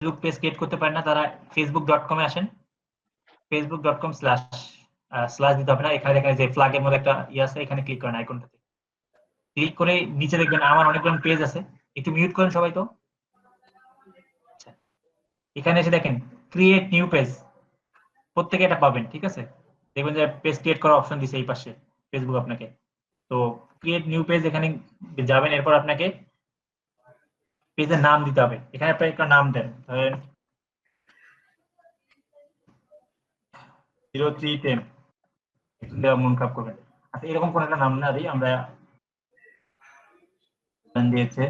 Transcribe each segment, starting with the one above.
Facebook page create করতে পারেন না তারা facebook.com এ আসেন, facebook.com// দিতে হবে না, এখানে দেখেন যে ফ্ল্যাগের মধ্যে একটা আছে, এখানে ক্লিক করেন আইকনটাতে। ক্লিক করে নিচে দেখবেন আমার অনেকগুলো পেজ আছে, একটু মিউট করেন সবাই তো। আচ্ছা, এখানে এসে দেখেন ক্রিয়েট নিউ পেজ, প্রত্যেকে এটা পাবেন, ঠিক আছে। দেখবেন যে পেজ ক্রিয়েট করার অপশন দিছে এই পাশে ফেসবুক আপনাকে। তো ক্রিয়েট নিউ পেজ এখানে যাবেন, এরপর আপনাকে পেজের নাম দিতে হবে। এখানে আপনি একটা নাম দেন, ধরেন 0310, মন খারাপ করবেন। আচ্ছা, এরকম কোন একটা নাম না দিই আমরা, দিয়েছে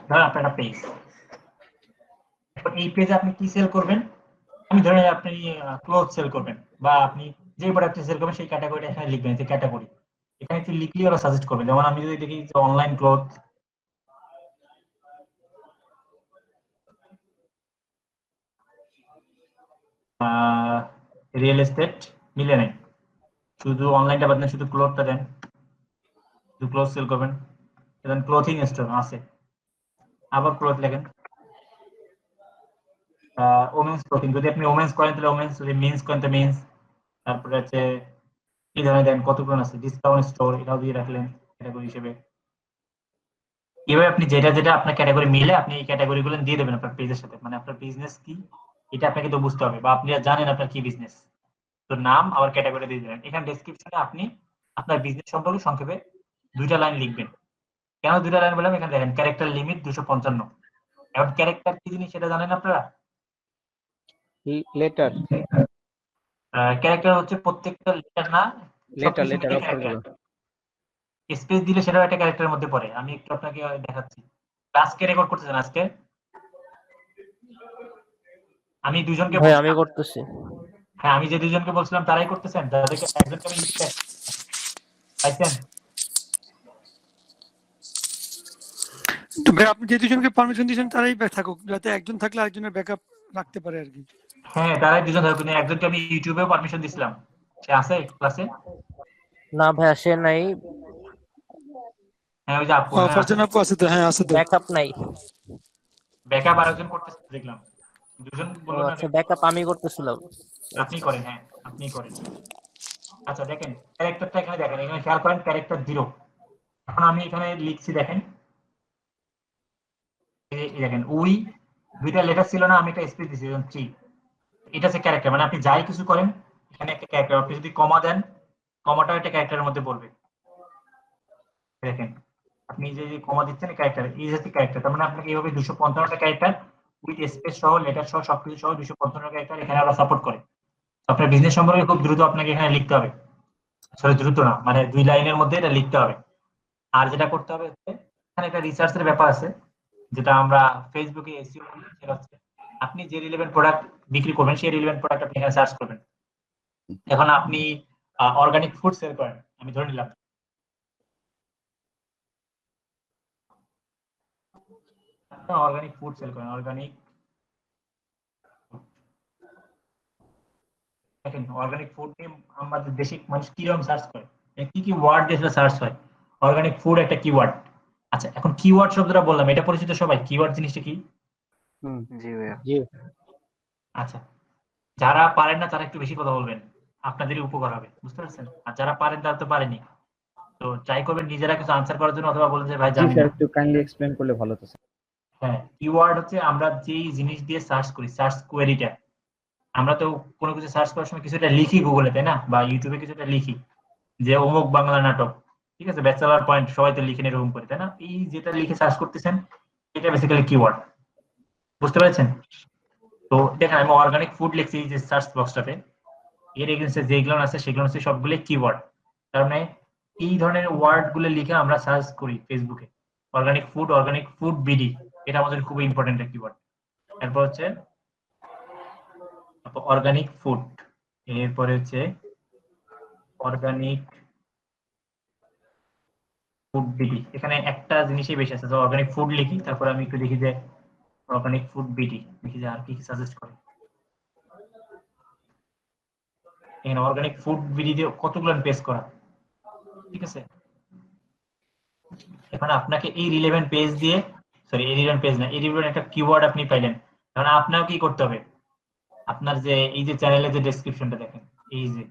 ধরেন আপনার একটা পেজ, এই পেজে আপনি কি সেল করবেন, আমি ধরেন আপনি ক্লোথ সেল করবেন, বা আপনি যে প্রোডাক্ট সেল করবেন সেই ক্যাটাগরিটা এখানে লিখবেন, যে ক্যাটাগরি এখানে একটু লিখলে ওরা সাজেস্ট করবে। যেমন আমি যদি দেখি যে অনলাইন ক্লোথ, রিয়েল এস্টেট মিলে নেই, শুধু অনলাইনটা বাদ দেন, শুধু ক্লোথটা দেন, শুধু ক্লোথ সেল করবেন, দেন ক্লোথিং স্টোর আছে, আবার ক্লোথ লেখেন, ওমেন্স ক্লোথিং, যদি আপনি ওমেন্স করেন তাহলে ওমেন্স, যদি মেন্স করেন তাহলে মেন্স, তারপরে হচ্ছে এই ধরনের দেন কতগুলো আছে, ডিসকাউন্ট স্টোর এটাও দিয়ে রাখলেন ক্যাটাগরি হিসেবে। এভাবে আপনি যেটা যেটা আপনার ক্যাটাগরি মিলে আপনি এই ক্যাটাগরি গুলো দিয়ে দেবেন আপনার পেজের সাথে। মানে আপনার বিজনেস কি এটা আপনাকে তো বুঝতে হবে, বা আপনি জানেন আপনার কি বিজনেস, তো নাম আবার ক্যাটাগরি দিয়ে দিলেন। এখানে ডেসক্রিপশনে আপনি আপনার বিজনেস সম্পর্কে সংক্ষেপে 2টা লাইন লিখবেন। কেন 2টা লাইন বললাম, এখানে দেখেন ক্যারেক্টার লিমিট 255। এখন ক্যারেক্টার কি জিনিস সেটা জানেন আপনারা? লেটার ক্যারেক্টার হচ্ছে প্রত্যেকটা লেটার না, লেটার সবকিছু লেটার মিলে অক্ষরগুলো। ক্যারেক্টার। স্পেস দিলে সেটাও একটা ক্যারেক্টারের মধ্যে পড়ে। আমি একটু আপনাকে দেখাচ্ছি। আজকে রেকর্ড করতেছেন আজকে? আমি দুজনকে ভাই আমি বলছিলাম, করতেছি। হ্যাঁ আমি যে দুজনকে বলছিলাম তারাই করতেছেন, যাদেরকে একজনকে আমি লিখতে পাইছেন। তো ভাই আপনি যে দুজনকে পারমিশন দিয়েছেন তারাই থাকুক, যাতে একজন থাকলে আরেকজনের ব্যাকআপ রাখতে পারে আর কি। হ্যাঁ তারাই দুজন থাকুক, কিন্তু একজনকে আমি ইউটিউবেও পারমিশন দিছিলাম, সে আছে ক্লাসে? না ভাই আসে নাই, হ্যাঁ ওই যে আপু, হ্যাঁ আছে। ফারজানা আপু আছে তো? হ্যাঁ আছে তো। ব্যাকআপ নাই। ব্যাকআপ আরেকজন করতেছে দেখলাম, দুজন ও বললো না আচ্ছা, নাকি? ব্যাকআপ আমি করতেছিলাম। আপনি করেন, হ্যাঁ আপনি করেন। আচ্ছা দেখেন ক্যারেক্টারটা এখানে দেখেন, এখানে খেয়াল করেন ক্যারেক্টার 0। এখন আমি এখানে লিখছি দেখেন, এই দেখেন উই, 2টা লেটার ছিল না, আমি একটা স্পেস দিছি 3। এটা হচ্ছে ক্যারেক্টার, মানে আপনি যাই কিছু করেন এখানে একটা ক্যারেক্টার, আপনি যদি কমা দেন কমাটাও একটা ক্যারেক্টারের মধ্যে পড়বে। দেখেন আপনি যে কমা দিচ্ছেন ক্যারেক্টার, এই হচ্ছে ক্যারেক্টার, তার মানে আপনাকে এইভাবে 255টা ক্যারেক্টার উইথ স্পেস সহ লেটার সহ সবকিছু সহ 255 ক্যারেক্টার এখানে আমরা সাপোর্ট করে। আপনার বিজনেস সম্পর্কে খুব দ্রুত আপনাকে এখানে লিখতে হবে, সরি দ্রুত না, মানে 2 লাইনের মধ্যে এটা লিখতে হবে। আর যেটা করতে হবে হচ্ছে এখানে একটা রিসার্চের ব্যাপার আছে, যেটা আমরা ফেসবুকে এসইও বলি, সেটা হচ্ছে আপনি যে রিলেভেন্ট প্রোডাক্ট বিক্রি করবেন সেই রিলেভেন্ট প্রোডাক্ট আপনি এখানে সার্চ করবেন। এখন আপনি অর্গানিক ফুড সেল করেন, আমি ধরে নিলাম অর্গানিক ফুড সেল করেন, অর্গানিক, দেখেন অর্গানিক ফুড নিয়ে আমাদের দেশে মানুষ কিরকম সার্চ করে, কি কি ওয়ার্ড দিয়ে সার্চ হয়। অর্গানিক ফুড একটা কিওয়ার্ড। আচ্ছা এখন কিওয়ার্ড শব্দটা বললাম, এটা পরিচিত সবাই, কিওয়ার্ড জিনিসটা কি? জি ভাইয়া। জি আচ্ছা, যারা পারেন না তারা একটু বেশি কথা বলবেন, আপনাদেরই উপকার হবে, বুঝতে পারছেন। আর যারা পারেন তারা তো পারেনি, তো ট্রাই করবেন নিজেরা কিছু আনসার করার জন্য, অথবা বলেন যে ভাই জি জানি স্যার, না। একটু কাইন্ডলি এক্সপ্লেন করলে ভালো হতো স্যার। হ্যাঁ, কিওয়ার্ড হচ্ছে আমরা যেই জিনিস দিয়ে সার্চ করি, সার্চ কোয়েরিটা, আমরা তো কোনো কিছু সার্চ করার সময় কিছুটা লিখি গুগলে, তাই না, বা ইউটিউবে কিছুটা লিখি, যে অমুক বাংলা নাটক, ঠিক আছে, ব্যাচেলার পয়েন্ট, সবাই তো লিখে এরকম করে, তাই না। এই যেটা লিখে সার্চ করতেছেন এটা বেসিক্যালি কিওয়ার্ড, বুঝতে পেরেছেন। তো দেখেন আমি অর্গানিক ফুড লিখছি যে সার্চ বক্সটাতে, এর এগেইনস্টে যেগুলো আছে সেগুলো হচ্ছে সবগুলো কিওয়ার্ড। তার মানে এই ধরনের ওয়ার্ড গুলো লিখে আমরা সার্চ করি ফেসবুকে, অর্গানিক ফুড বিডি, এটা আমাদের খুব ইম্পর্টেন্ট একটা কিওয়ার্ড। এরপর হচ্ছে অর্গানিক ফুড, এরপরে হচ্ছে অর্গানিক ফুড বিডি, এখানে একটা জিনিসই বেশি আছে, তো অর্গানিক ফুড লিখি, তারপর আমি একটু দেখি যে অর্গানিক ফুড বিডি, দেখি যে আর কি কি সাজেস্ট করে। এখানে অর্গানিক ফুড বিডি দিয়ে কতগুলো পেজ করা, ঠিক আছে। এখন আপনাকে এই রিলেভেন্ট পেজ দিয়ে, সরি এই রিলেভেন্ট পেজ না, এই রিলেভেন্ট একটা কিওয়ার্ড আপনি পাইলেন। কারণ আপনাকে কি করতে হবে, আপনার যে এই যে চ্যানেলের যে ডেসক্রিপশনটা দেখেন, এই যে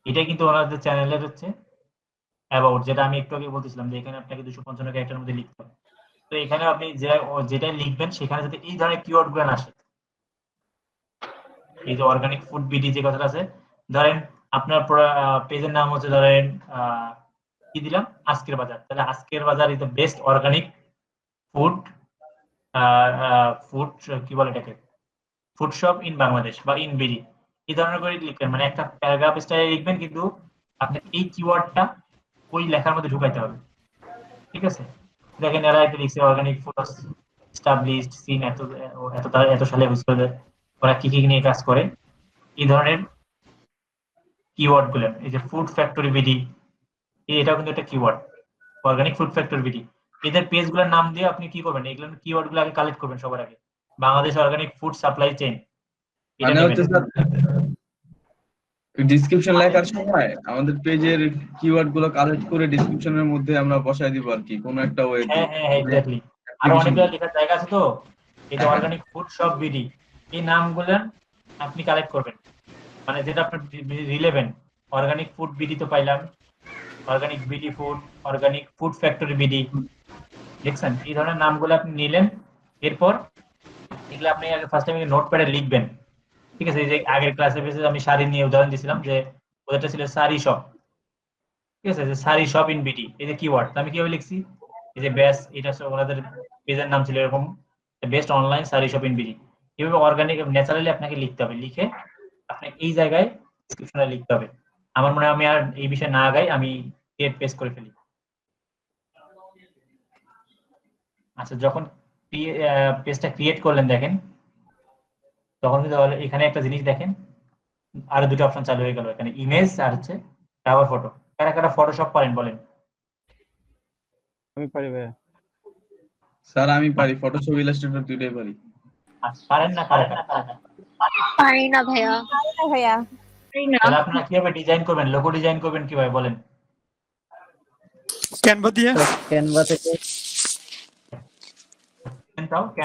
এটা কিন্তু ওনাদের চ্যানেলের হচ্ছে অ্যাবাউট, যেটা আমি একটু আগে বলতেছিলাম যে এখানে আপনাকে 255 ক্যারেক্টারের মধ্যে লিখতে হবে। তো এখানে আপনি যেটা লিখবেন সেখানে যদি এই ধরনের কিওয়ার্ড গুলো আসে, এই যে অর্গানিক ফুড বিডি যে কথাটা আছে, ধরেন আপনার পেজের নাম হচ্ছে ধরেন কি দিলাম, আজকের বাজার, তাহলে আজকের বাজার is the best organic food food কি বলে এটাকে, ফুড শপ ইন বাংলাদেশ বা ইন বিডি, এই ধরনের করে লিখবেন। মানে একটা প্যারাগ্রাফ স্টাইলে লিখবেন, কিন্তু আপনার এই কিওয়ার্ডটা ওই লেখার মধ্যে ঢুকাইতে হবে। ঠিক আছে, দেখেন এরা একটা লিখছে অর্গানিক ফুড এস্টাবলিশড সিন এত এত এত সালে হয়েছিল, ওরা কি কি নিয়ে কাজ করে, এই ধরনের কিওয়ার্ড গুলো। এই যে ফুড ফ্যাক্টরি বিডি, এটাও কিন্তু একটা keyword, organic food factory BD. এদের পেজ গুলোর নাম দিয়ে আপনি কি করবেন, এগুলো কিওয়ার্ড গুলো আগে কালেক্ট করবেন সবার আগে। Bangladesh organic food supply chain, এটা মানে হচ্ছে নেবেন। স্যার ডিসক্রিপশন লেখার সময় আমাদের পেজের কিওয়ার্ড গুলো কালেক্ট করে ডিসক্রিপশনের মধ্যে আমরা বসায় দিব আর কি, কোনো একটা ওয়েতে। হ্যাঁ হ্যাঁ এক্স্যাক্টলি। আর অনেকগুলো লেখার জায়গা আছে তো, এই যে অর্গানিক ফুড শপ বিডি, এই নামগুলো আপনি কালেক্ট করবেন, মানে যেটা আপনার রিলেভেন্ট। অর্গানিক ফুড বিডি তো পাইলাম, organic BD food, organic food factory BD, দেখছেন এই ধরনের নামগুলো আপনি নিলেন। এরপর এগুলো আপনি আগে ফার্স্ট টাইম নোটপ্যাডে লিখবেন। ঠিক আছে, এই যে আগের ক্লাসে আমি শাড়ি নিয়ে উদাহরণ দিয়েছিলাম, যে ওদেরটা ছিল শাড়ি শপ। ঠিক আছে, যে শাড়ি শপ ইন বিডি, এই যে কিওয়ার্ড আমি কিভাবে লিখছি, এই যে বেস্ট, এটা ওনাদের পেজের নাম ছিল এরকম, best online sari shop in BD. এইভাবে অর্গানিক ন্যাচারালি আপনাকে লিখতে হবে, লিখে আপনাকে এই জায়গায় ডেসক্রিপশনে লিখতে হবে। আমার মনে হয় আমি আর এই বিষয়ে না আগাই, আমি পেস্ট করে ফেলি। আচ্ছা, যখন পেজটা ক্রিয়েট করলেন দেখেন, তখন কিন্তু এখানে একটা জিনিস দেখেন, আরো দুটো অপশন চালু হয়ে গেল এখানে, ইমেজ আর হচ্ছে কাভার ফটো। কারা কারা ফটোশপ পারেন বলেন? আমি পারি ভাইয়া। স্যার আমি পারি, ফটোশপ ইলাস্ট্রেটর দুইটাই পারি। পারেন না কারা কারা? পারি না ভাইয়া। তাহলে আপনারা কিভাবে ডিজাইন করবেন, লোগো ডিজাইন করবেন কিভাবে বলেন? ক্যানভা দিয়ে। ক্যানভা থেকে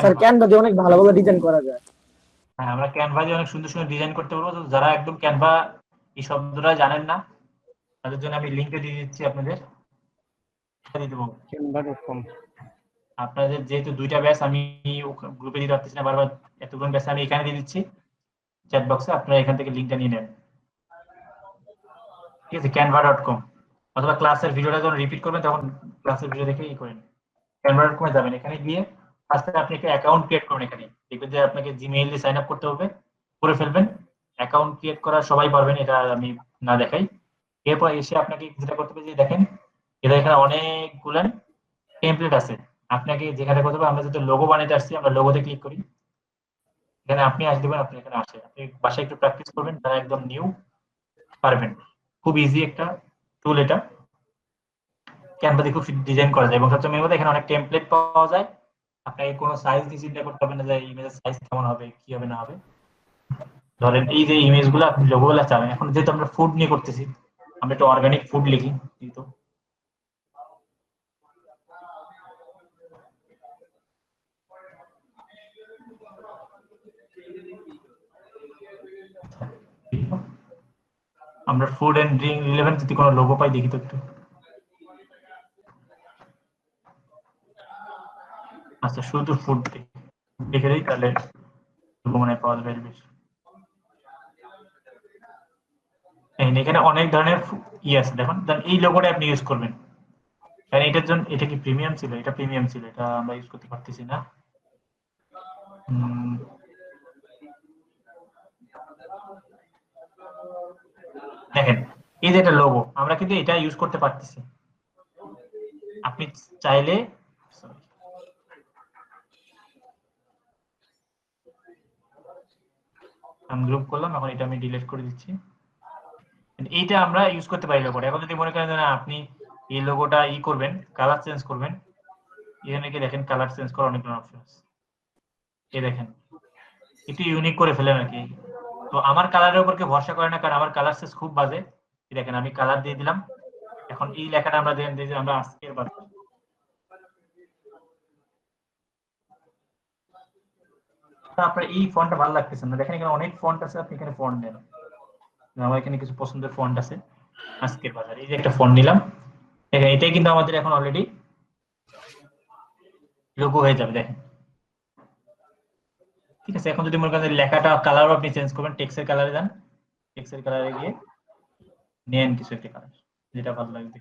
স্যার ক্যানভা দিয়ে অনেক ভালো ভালো ডিজাইন করা যায়। হ্যাঁ, আমরা ক্যানভা দিয়ে অনেক সুন্দর সুন্দর ডিজাইন করতে পারবো। তো যারা একদম ক্যানভা এই শব্দটা জানেন না, তাদের জন্য আমি লিংকটা দিয়ে দিচ্ছি আপনাদের, দিয়ে দেবো। canva.com আপনাদের যেহেতু দুইটা ব্যাচ আমি গ্রুপে দিতে পারতেছি না বারবার, এতগুলো ব্যাচ আমি এখানে দিয়ে দিচ্ছি চ্যাট বক্সে, আপনারা এখান থেকে লিংকটা নিয়ে নেন। ঠিক আছে, canva.com, অথবা ক্লাসের ভিডিওটা যখন রিপিট করবেন তখন ক্লাসের ভিডিও দেখে ই করেন। canva.com এ যাবেন, এখানে গিয়ে ফার্স্টে আপনি একটা অ্যাকাউন্ট ক্রিয়েট করুন। এখানে দেখবেন যে আপনাকে জিমেইল দিয়ে সাইন আপ করতে হবে, করে ফেলবেন। অ্যাকাউন্ট ক্রিয়েট করা সবাই পারবেন, এটা আমি না দেখাই। এরপর এসে আপনাকে যেটা করতে হবে, যে দেখেন এটা এখানে অনেকগুলো টেমপ্লেট আছে, আপনাকে যেখানে করতে হবে, আমরা যেটা লোগো বানাতে আসছি আমরা লোগোতে ক্লিক করি, এখানে আপনি আসতে পারেন, আপনি এখানে আসে, আপনি বাসায় একটু প্র্যাকটিস করবেন, তারা একদম নিউ পারবেন। খুব ইজি একটা টুল এটা, ক্যানভা দিয়ে খুব ডিজাইন করা যায়, এবং সবচেয়ে মেন কথা এখানে অনেক টেমপ্লেট পাওয়া যায়। আপনাকে কোনো সাইজ দিয়ে চিন্তা করতে হবে না যে ইমেজের সাইজ কেমন হবে, কি হবে না হবে। ধরেন এই যে ইমেজ গুলো আপনি লোগো গুলো চাবেন, এখন যেহেতু আমরা ফুড নিয়ে করতেছি, আমরা একটু অর্গানিক ফুড লিখি কিন্তু আমরা ফুড এন্ড ড্রিঙ্ক রিলেভেন্ট যদি কোনো লোগো পাই দেখি তো একটু। আচ্ছা, শুধু ফুড দেখে দিই, তাহলে মনে পাওয়া যাবে বেশি। এখানে অনেক ধরনের আছে, দেখুন এই লোগোটা আপনি ইউজ করবেন। কারণ এটার জন্য, এটা কি প্রিমিয়াম ছিল, এটা প্রিমিয়াম ছিল, এটা আমরা ইউজ করতে পারতেছি না। দেখেন এই যে এটা লোগো, আমরা কিন্তু এটা ইউজ করতে পারতেছি। আপনি চাইলে আমি গ্রুপ করলাম, এখন এটা আমি ডিলিট করে দিচ্ছি। এইটা আমরা ইউজ করতে পারি লোগোটা। এখন যদি মনে করেন না আপনি এই লোগোটা করবেন, কালার চেঞ্জ করবেন, এখানে কি দেখেন কালার চেঞ্জ করার অনেকগুলো অপশন আছে, এই দেখেন একটু ইউনিক করে ফেলেন আর কি। তো আমার কালারের উপর কেউ ভরসা করে না, কারণ আমার কালার সেন্স খুব বাজে। দেখেন আমি কালার দিয়ে দিলাম, এখন এই লেখাটা আমরা দেখেন যে আমরা আজকের বাজার, আপনার এই ফন্টটা ভালো লাগতেছে না, দেখেন এখানে অনেক ফন্ট আছে, আপনি এখানে ফন্ট নেন। আমার এখানে কিছু পছন্দের ফন্ট আছে আজকের বাজারে, এই যে একটা ফন্ট নিলাম, দেখেন এটাই কিন্তু আমাদের এখন অলরেডি লোগো হয়ে যাবে, দেখেন। ঠিক আছে, এখন যদি মনে করেন লেখাটা কালারও আপনি চেঞ্জ করবেন, টেক্সটের কালারে যান, টেক্সটের কালারে গিয়ে নেন কিছু একটা কালার যেটা ভালো লাগবে।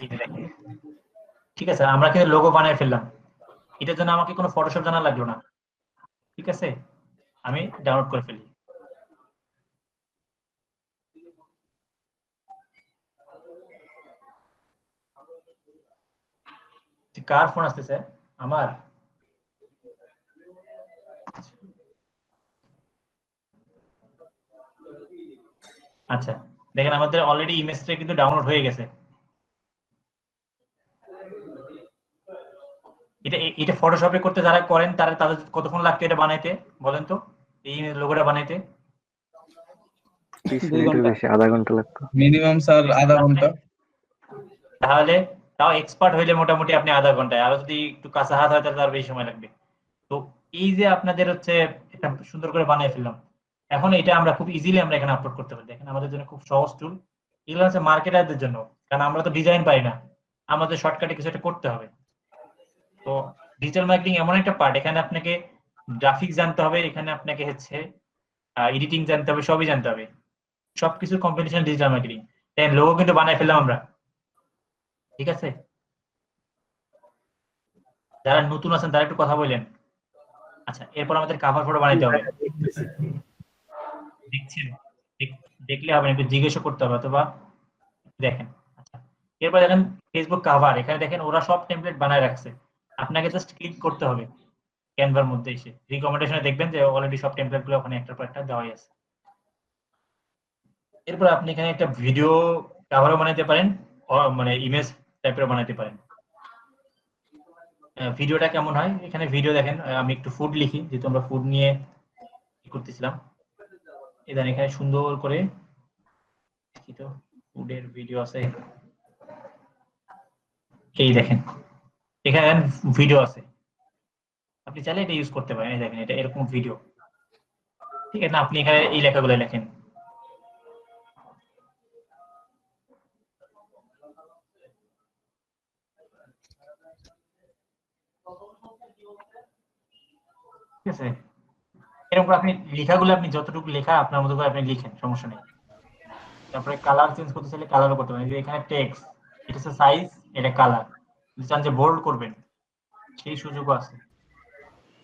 এই যে দেখেন, ঠিক আছে, আমরা কিন্তু লোগো বানিয়ে ফেললাম। এটার জন্য আমাকে কোনো ফটোশপ জানা লাগলো না। ঠিক আছে, আমি ডাউনলোড করে ফেলি। কার ফোন আসতেছে? আমার। আচ্ছা, দেখেন আমাদের অলরেডি ইমেজটা কিন্তু ডাউনলোড হয়ে গেছে। এটা ফটোশপে করতে যারা করেন তাদের কতক্ষণ লাগবে এটা বানাইতে বলেন তো, এই লোগোটা বানাইতে? 30 মিনিটের বেশি, আধা ঘন্টা লাগতো। মিনিমাম স্যার আধা ঘন্টা। তাহলে তাও এক্সপার্ট হইলে মোটামুটি আপনি আধা ঘন্টায়, আর যদি একটু কাঁচা হাত হয় তাহলে তার বেশি সময় লাগবে। তো এই যে আপনাদের হচ্ছে একটা সুন্দর করে বানিয়ে ফেললাম, এখন এটা আমরা খুব ইজিলি আমরা এখানে আপলোড করতে পারি। দেখেন আমাদের জন্য খুব সহজ টুল। এগুলো হচ্ছে মার্কেটারদের জন্য, কারণ আমরা তো ডিজাইন পারি না, আমাদের শর্টকাটে কিছু একটা করতে হবে। তো ডিজিটাল মার্কেটিং এমন একটা পার্ট, এখানে আপনাকে গ্রাফিক্স জানতে হবে, এখানে আপনাকে হচ্ছে এডিটিং জানতে হবে, সবই জানতে হবে, সবকিছু কম্বিনেশন ডিজিটাল মার্কেটিং। তাই লোগো কিন্তু বানাই ফেললাম আমরা। ঠিক আছে, যারা নতুন আছেন তারা একটু কথা বললেন। আচ্ছা, এরপর আমাদের কভার ফটো বানাইতে হবে। দেখছেন, দেখলে হবে না, একটু জিজ্ঞেসও করতে হবে অথবা দেখেন। আচ্ছা, এরপর দেখেন ফেসবুক কভার, এখানে দেখেন ওরা সব টেমপ্লেট বানায় রাখছে, আপনাকে জাস্ট ক্লিক করতে হবে ক্যানভার মধ্যে এসে। রিকমেন্ডেশনে দেখবেন যে অলরেডি সব টেমপ্লেট গুলো ওখানে একটার পর একটা দেওয়াই আছে। এরপর আপনি এখানে একটা ভিডিও কভারও বানাইতে পারেন, মানে ইমেজ টাইপের বানাইতে পারেন। ভিডিওটা কেমন হয়, এখানে ভিডিও দেখেন, আমি একটু ফুড লিখি যেহেতু আমরা ফুড নিয়ে করতেছিলাম। এখানে এখানে সুন্দর করে ফুডের ভিডিও আছে, এই দেখেন এখানে ভিডিও আছে, আপনি চাইলে এটা ইউজ করতে পারেন। এই দেখেন এটা এরকম ভিডিও। ঠিক আছে না, আপনি এখানে এই লেখাগুলো লেখেন। ঠিক আছে, এরকম আপনি লেখাগুলো আপনি যতটুকু লেখা আপনার মতো করে আপনি লিখেন, সমস্যা নেই। তারপরে কালার চেঞ্জ করতে চাইলে কালারও করতে পারেন। এখানে টেক্সট, এটা হচ্ছে সাইজ, এটা কালার। যদি চান যে বোল্ড করবেন সেই সুযোগও আছে,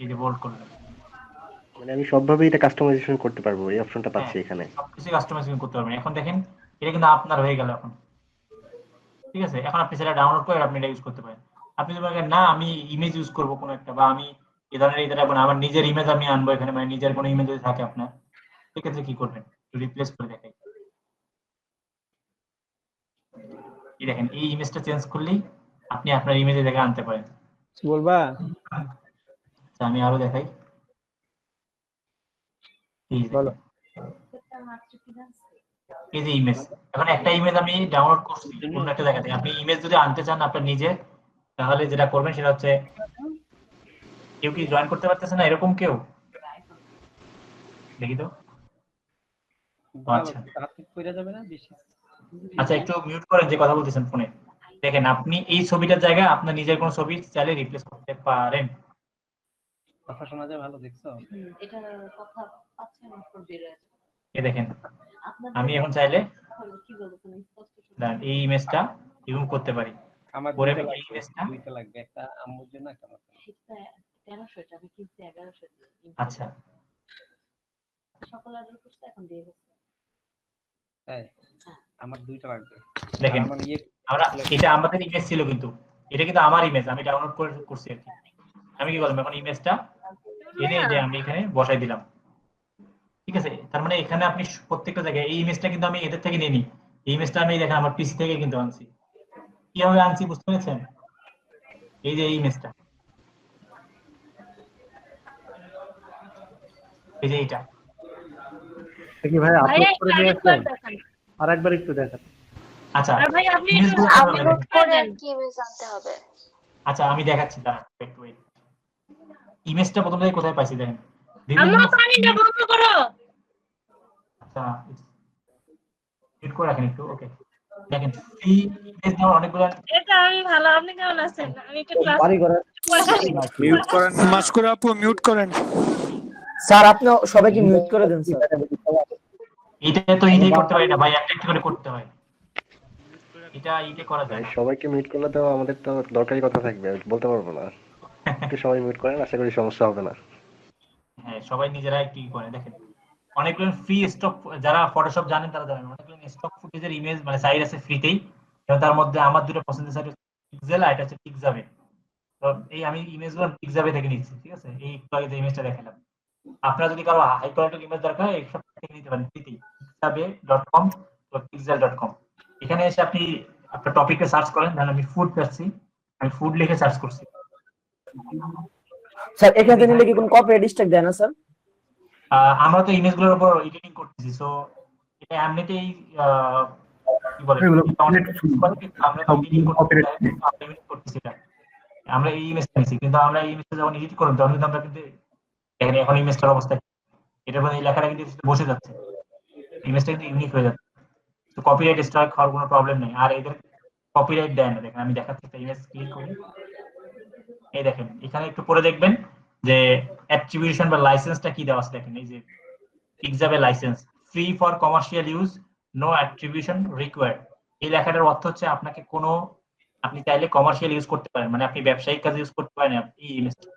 এই যে বোল্ড করবেন। মানে আমি সবভাবে এটা কাস্টমাইজেশন করতে পারবো, এই অপশনটা পাচ্ছি এখানে। সবকিছু কাস্টমাইজেশন করতে পারবেন। এখন দেখেন এটা কিন্তু আপনার হয়ে গেল এখন। ঠিক আছে, এখন আপনি সেটা ডাউনলোড করে আপনি এটা ইউজ করতে পারেন। আপনি যদি বলেন না আমি ইমেজ ইউজ করব কোনো একটা, বা আমি এই ধরনের আমার নিজের ইমেজ আমি আনবো এখানে, মানে নিজের কোনো ইমেজ যদি থাকে আপনার, সেক্ষেত্রে কি করবেন, একটু রিপ্লেস করে দেখাই। এই দেখেন এই ইমেজটা চেঞ্জ করলেই আপনি আপনার ইমেজে জায়গা আনতে পারেন। বলবা আচ্ছা, আমি আরো দেখাই। এই যে বলো। এই যে ইমেজ, এখন একটা ইমেজ আমি ডাউনলোড করছি অন্য একটা জায়গা থেকে। আপনি ইমেজ যদি আনতে চান আপনার নিজে, তাহলে যেটা করবেন সেটা হচ্ছে, কেউ কি জয়েন করতে পারতেছে না এরকম কেউ? দেখি তো। আচ্ছা আচ্ছা, একটু মিউট করেন যে কথা বলতেছেন ফোনে। দেখেন আপনি এই ছবিটার জায়গায় আপনার নিজের কোনো ছবি চাইলে রিপ্লেস করতে পারেন। কথা শোনা যায় ভালো, দেখছো? এটা কথা পাচ্ছে না, ফোন বের হয়ে যাচ্ছে। এই দেখেন আমি এখন চাইলে কি বলবো তুমি স্পষ্ট শুনতে দাঁড়ান, এই ইমেজটা রিমুভ করতে পারি। আমার পরে দুইটা এই ইমেজটা, দুইটা লাগবে, একটা আম্মুর জন্য একটা আমার জন্য। এটা 1300 এটা আমি কিনছি 1100 দিয়ে। আচ্ছা সকল অর্ডার করতে এখন দিয়ে গেছে। তাই আমার দুইটা লাগবে। দেখেন আমার আমরা, এটা আমাদের ইমেজ ছিল কিন্তু এটা কিন্তু আমার ইমেজ, আমি ডাউনলোড করে করছি আর কি। আমি কি করলাম, এখন ইমেজটা এনে যে আমি এখানে বসাই দিলাম। ঠিক আছে, তার মানে এখানে আপনি প্রত্যেকটা জায়গায় এই ইমেজটা কিন্তু আমি এদের থেকে নিইনি, এই ইমেজটা আমি দেখেন আমার পিসি থেকে কিন্তু আনছি। কিভাবে আনছি বুঝতে পেরেছেন? এই যে এই ইমেজটা, এই যে এইটা। কি ভাই আপলোড করে দিয়েছেন? দেখান। আরেকবার একটু দেখান। আচ্ছা আর ভাই আপনি ইমেজগুলো আপলোড করে কি ইমেজ আনতে হবে? আচ্ছা আমি দেখাচ্ছি, দাঁড়ান একটু ওয়েট। ইমেজটা প্রথম থেকে কোথায় পাইছি দেখেন আচ্ছা হিট করে রাখেন একটু ওকে দেখেন ফ্রি ইমেজ নেওয়ার অনেকগুলো মিউট করেন না। মাস্কুরা আপু মিউট করেন। স্যার আপনি সবাইকে মিউট করে দেন স্যার। এইটাই করতে পারি না ভাই, একটা একটা করে করতে হয়, এটা করা যায় না। সবাইকে মিউট করলে তো আমাদের তো দরকারি কথা থাকবে, বলতে পারবো না। একটু সবাই মিউট করেন, আশা করি সমস্যা হবে না। হ্যাঁ সবাই নিজেরা একটু করে দেখেন। অনেকগুলো ফ্রি স্টক, যারা ফটোশপ জানেন তারা জানেন, অনেকগুলো স্টক ফুটেজের ইমেজ মানে সাইট আছে ফ্রিতেই, এবং তার মধ্যে আমার দুটো পছন্দের সাইট হচ্ছে পিক্সেল আর এটা হচ্ছে পিক্সাবে। তো এই আমি ইমেজগুলো পিক্সাবে থেকে নিচ্ছি, ঠিক আছে? এই একটু আগে যে ইমেজটা দেখালাম, আপনারা যদি কারো হাই কোয়ালিটির ইমেজ দরকার হয় এইসব থেকে নিতে পারেন ফ্রিতেই, pixabe.com বা pixel.com। এখানে এসে আপনি আপনার টপিকে সার্চ করেন, ধরেন আমি ফুড পাচ্ছি, আমি ফুড লিখে সার্চ করছি। স্যার এখান থেকে নিলে কি কোনো কপিরাইট স্ট্রাইক দেয় না স্যার? আমরা তো ইমেজগুলোর উপর এডিটিং করতেছি, সো এটা এমনিতেই কি বলে আমরা তো এডিটিং করতেছি না, আমরা এই ইমেজটা নিছি, কিন্তু আমরা এই ইমেজটা যখন এডিট করব তখন কিন্তু আমরা কিন্তু এখানে এখন ইমেজটার অবস্থা এটার মধ্যে এই লেখাটা কিন্তু বসে যাচ্ছে, ইমেজটা কিন্তু ইউনিক হয়ে যাচ্ছে। তো কপিরাইট স্ট্রাইক হওয়ার কোনো প্রবলেম নেই, আর এদের কপিরাইট দেয় না। দেখেন আমি দেখাচ্ছি, একটা ইমেজ ক্লিক করি, এই দেখেন এখানে একটু পরে দেখবেন যে অ্যাট্রিবিউশন বা লাইসেন্সটা কি দেওয়া আছে। দেখেন এই যে Pixabay license free for commercial use, no attribution required. এই লেখাটার অর্থ হচ্ছে আপনাকে কোনো, আপনি চাইলে কমার্শিয়াল ইউজ করতে পারেন, মানে আপনি ব্যবসায়িক কাজে ইউজ করতে পারেন এই ইমেজটা।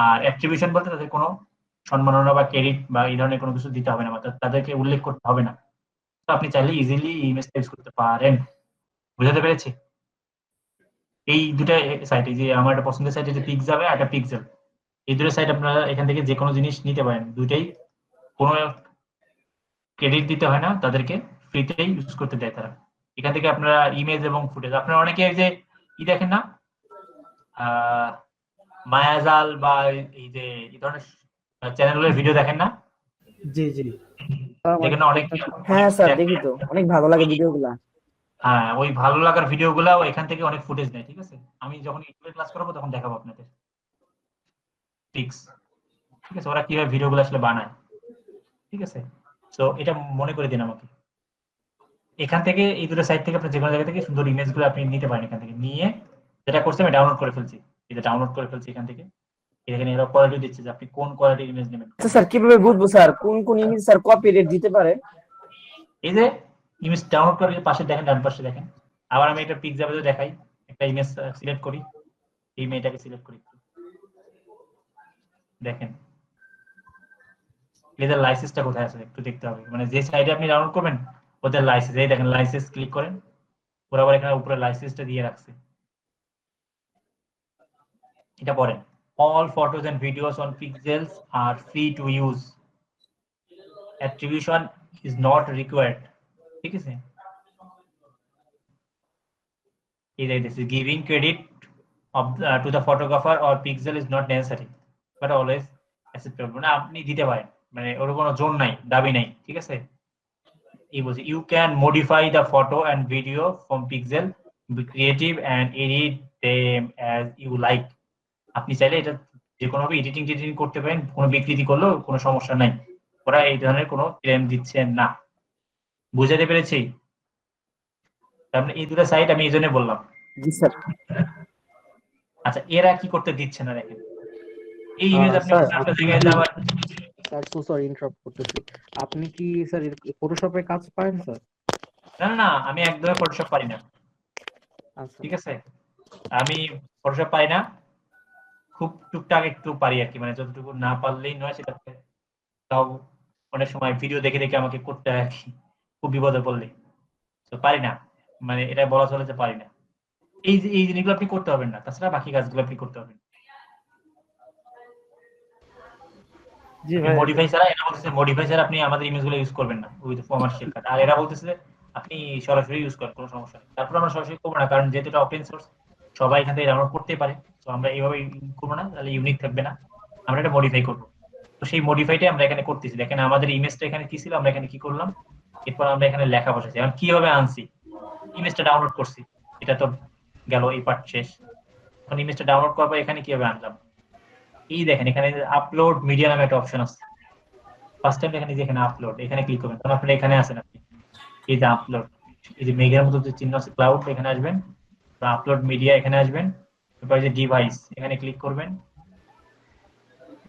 আর অ্যাট্রিবিউশন বলতে তাদের কোনো সম্মাননা বা ক্রেডিট বা এই ধরনের কোনো কিছু দিতে হবে না, বা তাদেরকে উল্লেখ করতে হবে না। তো আপনি চাইলে ইজিলি এই ইমেজটা ইউজ করতে পারেন। বুঝাতে পেরেছি? এই দুটো সাইট, এই যে আমার একটা পছন্দের সাইট যে পিক্সাবে আর একটা পিক্সেল, এই দুটো সাইট আপনারা এখান থেকে যে কোনো জিনিস নিতে পারেন, দুইটাই কোনো ক্রেডিট দিতে হয় না, তাদেরকে ফ্রিতেই ইউজ করতে দেয় তারা। এখান থেকে আপনারা ইমেজ এবং ফুটেজ, আপনারা অনেকে যে দেখেন না মায়াজাল বা এই যে এই ধরনের চ্যানেলের ভিডিও দেখেন না? জি জি দেখেন অনেক, হ্যাঁ স্যার দেখি তো, অনেক ভালো লাগে ভিডিওগুলা। হ্যাঁ ওই ভালো লাগার ভিডিওগুলো এখান থেকে অনেক ফুটেজ নেয়, ঠিক আছে? আমি যখন ইউটিউবে ক্লাস করবো তখন দেখাবো আপনাদের টিক্স, ঠিক আছে? ওরা কিভাবে ভিডিওগুলো আসলে বানায়, ঠিক আছে? তো এটা মনে করে দিন আমাকে। এখান থেকে এই দুটো সাইট থেকে আপনি যে কোনো জায়গা থেকে সুন্দর ইমেজগুলো আপনি নিতে পারেন। এখান থেকে নিয়ে যেটা করছি আমি ডাউনলোড করে ফেলছি, এটা ডাউনলোড করে ফেলছি এখান থেকে। এখানে এরা কোয়ালিটি দিচ্ছে যে আপনি কোন কোয়ালিটির ইমেজ নেবেন। আচ্ছা স্যার কিভাবে বুঝবো স্যার কোন কোন ইমেজ স্যার কপিরাইট দিতে পারে? এই যে ইমেজ ডাউনলোড করে পাশে দেখেন, ডান পাশে দেখেন। আবার আমি এটা পিক্সাবে দেখাই, একটা ইমেজ সিলেক্ট করি, এই মেয়েটাকে সিলেক্ট করি, দেখেন এদের লাইসেন্সটা কোথায় আছে একটু দেখতে হবে, মানে যে সাইটে আপনি ডাউনলোড করবেন ওদের লাইসেন্স, এই দেখেন লাইসেন্স ক্লিক করেন, ওরা আবার এখানে উপরে লাইসেন্সটা দিয়ে রাখছে। এটা পড়েন, all photos and videos on pixels are free to use, attribution is not required, ঠিক আছে? This is giving credit of to the photographer or pixel is not necessary but always acceptable, না আপনি দিতে পারেন, মানে ওর কোনো জোর নাই, দাবি নাই, ঠিক আছে? এই বলছি you can modify the photo and video from pixel, be creative and edit them as you like। আপনি চাইলে এটা যে কোনো ভাবে এডিটিং করতে পারেন, কোনো বিকৃতি করলেও কোনো সমস্যা নাই, ওরা এই ধরনের কোনো ক্লেম দিচ্ছে না। বুঝাতে পেরেছি? তারপরে এই দুটো সাইট আমি এই জন্য বললাম। জি স্যার। আচ্ছা এরা কি করতে দিচ্ছে না দেখেন, এই ইমেজ আপনি আপনার জায়গায় যাওয়ার, স্যার সো সরি ইন্টারাপ্ট করতেছি। আপনি কি স্যার ফটোশপে কাজ পারেন স্যার? না আমি একদমই ফটোশপ পারি না, আচ্ছা ঠিক আছে? আমি ফটোশপ পারি না, খুব টুকটাক একটু পারি আর কি, মানে যতটুকু না পারলেই নয় সেটা, তাও অনেক সময় ভিডিও দেখে দেখে আমাকে করতে হয় আর কি, খুব বিপদে পড়লে। তো পারি না, মানে এটা বলা চলে যে পারি না। এই জিনিসগুলো আপনি করতে পারবেন না, তাছাড়া বাকি কাজগুলো আপনি করতে পারবেন। জি ভাই। মডিফাই ছাড়া, এরা বলতেছে মডিফাই ছাড়া আপনি আমাদের ইমেজগুলো ইউজ করবেন না উইথ কমার্শিয়াল কাট, আর এরা বলতেছে যে আপনি সরাসরি ইউজ করেন, কোনো সমস্যা নেই। তারপর আমরা সরাসরি করবো না, কারণ যেহেতু এটা ওপেন সোর্স সবাই এখান থেকে ডাউনলোড করতেই পারে, তো আমরা এইভাবে করবো না, তাহলে ইউনিক থাকবে না, আমরা এটা মডিফাই করবো। তো সেই মডিফাইটাই আমরা এখানে করতেছি। দেখেন আমাদের ইমেজটা এখানে কি ছিল, আমরা এখানে কি করলাম, এরপর আমরা এখানে লেখা বসাচ্ছি। এখন কিভাবে আনছি, ইমেজটা ডাউনলোড করছি, এটা তো গেল এই পার্ট শেষ। এখন ইমেজটা ডাউনলোড করবো, এখানে কিভাবে আনলাম এই দেখেন এখানে আপলোড মিডিয়া নামে একটা অপশন আছে। ফার্স্ট টাইম এখানে যেখানে আপলোড এখানে ক্লিক করবেন, তখন আপনি এখানে আছেন, আপনি এই যে আপলোড, এই যে মেঘের মতো যে চিহ্ন আছে ক্লাউড, এখানে আসবেন, আপলোড মিডিয়া এখানে আসবেন, এরপর যে ডিভাইস এখানে ক্লিক করবেন,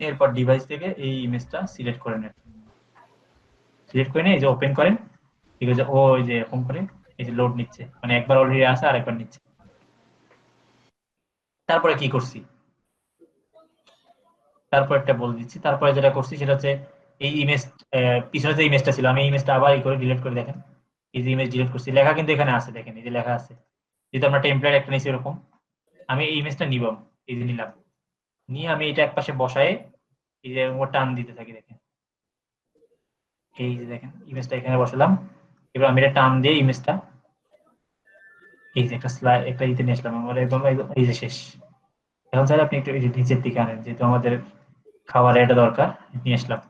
এরপর ডিভাইস থেকে এই ইমেজটা সিলেক্ট করে নেন। সিলেক্ট করে নিয়ে এই যে ওপেন করেন, ঠিক আছে, ও এই যে এরকম করে এই যে লোড নিচ্ছে, মানে একবার অলরেডি আছে আর একবার নিচ্ছে। তারপরে কি করছি, তারপর একটা বলে দিচ্ছি। তারপরে যেটা করছি সেটা হচ্ছে এই ইমেজ, পিছনে যে ইমেজটা ছিল আমি এই ইমেজটা আবার এই করে ডিলিট করে, দেখেন এই যে ইমেজ ডিলিট করছি, লেখা কিন্তু এখানে আছে, দেখেন এই যে লেখা আছে, যেহেতু আমরা টেমপ্লেট একটা নিয়েছি এরকম, আমি এই ইমেজটা নিব, এই যে নিলাম, নিয়ে আমি এটা একপাশে বসায় এই যে ও টান দিতে থাকি, দেখেন এই যে দেখেন ইমেজটা এখানে বসালাম, এবার আমি এটা টান দিয়ে ইমেজটা এই যে একটা স্লাইড একটা ইতে নিয়ে আসলাম, আমার একদম এই যে শেষ। এখন চাইলে আপনি একটু এই যে নিচের দিকে আনেন, যেহেতু আমাদের খাবার এটা দরকার, নিয়ে আসলাম।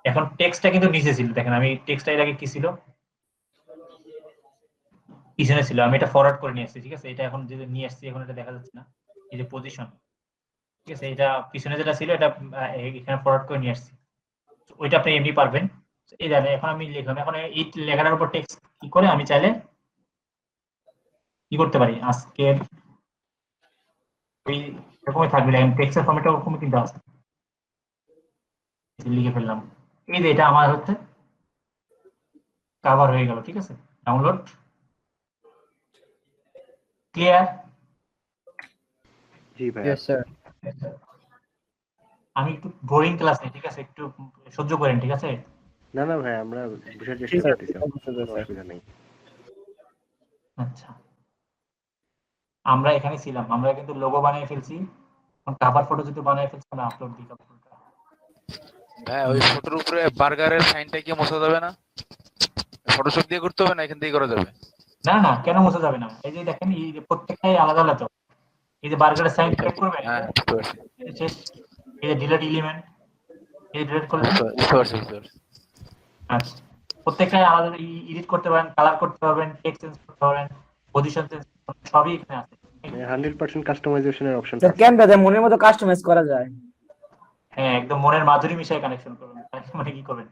এখন টেক্সটটা কিন্তু নিচে ছিল, দেখেন আমি টেক্সটটা এর আগে কি ছিল, পিছনে ছিল, আমি এটা ফরওয়ার্ড করে নিয়ে আসছি, ঠিক আছে, এটা এখন যেটা নিয়ে আসছি এখন এটা দেখা যাচ্ছে না, এই যে পজিশন, ঠিক আছে, এটা পিছনে যেটা ছিল এটা এখানে ফরওয়ার্ড করে নিয়ে আসছি, ওইটা আপনি এমনি পারবেন। এই জানেন এখন আমি লিখলাম, এখন এই লেখাটার উপর টেক্সট কি করে আমি চাইলে কি করতে পারি, আজকের ওই এরকমই থাকবে, দেখেন টেক্সটের ফরম্যাটটা ওরকমই কিন্তু আছে, লিখে ফেললাম, এই যে এটা আমার হচ্ছে কভার হয়ে গেল, ঠিক আছে, ডাউনলোড ক্লিয়ার। জি ভাই। Yes sir. আমি একটু বোরিং ক্লাস নেই, ঠিক আছে, একটু সহ্য করেন, ঠিক আছে। না না ভাই, আমরা বুঝার চেষ্টা ঠিক আছে, করতেছি, কোনো অসুবিধা নেই। আচ্ছা, আমরা এখানে ছিলাম, আমরা কিন্তু লোগো বানিয়ে ফেলছি, কভার ফটো যদি বানিয়ে ফেলছি আমরা আপলোড দিই ফটোটা। হ্যাঁ, ওই ফটোর উপরে বার্গারের সাইনটা কি মোছা যাবে না? ফটোশপ দিয়ে করতে হবে না এখান থেকে করা যাবে? না না, কেন মোছা যাবে না, এই যে দেখেন এই যে প্রত্যেকটাই আলাদা আলাদা, এই যে বার্গারের সাইন ক্লিক করবেন, হ্যাঁ, বুঝতে পারছি। শেষ, এই যে ডিলিট এলিমেন্ট, এই ডিলিট করলেন, বুঝতে পারছি। আচ্ছা, প্রত্যেকটাই আলাদা এডিট করতে পারেন, কালার করতে পারবেন, টেক্সট চেঞ্জ করতে পারবেন, পজিশন চেঞ্জ সবই এখানে আছে। 100% কাস্টমাইজেশনের অপশনটা স্যার ক্যানভাতে মনের মতো কাস্টমাইজ করা যায়। হ্যাঁ, একদম মনের মাধুরী মিশায় কানেকশন করবেন, মানে কি করবেন,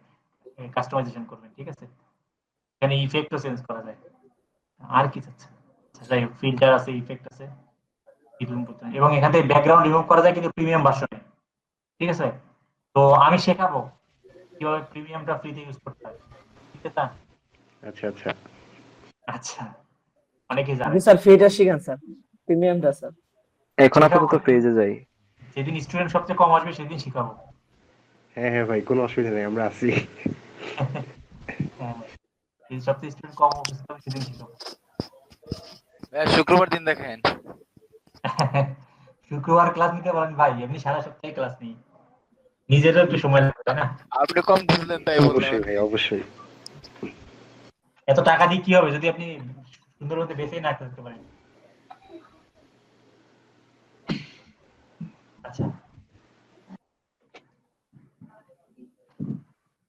কাস্টমাইজেশন করবেন, ঠিক আছে, এখানে ইফেক্টও চেঞ্জ করা যায়, আর কি চাচ্ছেন, যাই হোক ফিল্টার আছে, ইফেক্ট আছে, এবং এখান থেকে ব্যাকগ্রাউন্ড রিমুভ করা যায় কিন্তু প্রিমিয়াম ভার্সনে, ঠিক আছে। তো আমি শেখাবো কিভাবে প্রিমিয়ামটা ফ্রিতে ইউজ করতে হয়, ঠিক আছে। আচ্ছা আচ্ছা। আচ্ছা, অনেকে জানে, আপনি স্যার ফ্রিটা শিখান স্যার, প্রিমিয়ামটা স্যার। এখন আপাতত পেজে যাই। যেদিন স্টুডেন্ট সবচেয়ে কম আসবে সেদিন শিখাবো। হ্যাঁ হ্যাঁ ভাই, কোনো অসুবিধা নেই, আমরা আছি। হ্যাঁ, যেদিন সবচেয়ে স্টুডেন্ট কম উপস্থিত হবে সেদিন শিখাবো। শুক্রবার দিন দেখেন। শুক্রবার ক্লাস নিতে পারেন ভাই, এমনি সারা সপ্তাহে ক্লাস নেই, নিজেরও একটু সময় লাগবে, তাই না? আপনি কম বুঝলেন তাই বললাম। অবশ্যই ভাই, অবশ্যই। এত টাকা দিয়ে কি হবে যদি আপনি সুন্দর মতো বেঁচেই না করতে পারেন। আচ্ছা,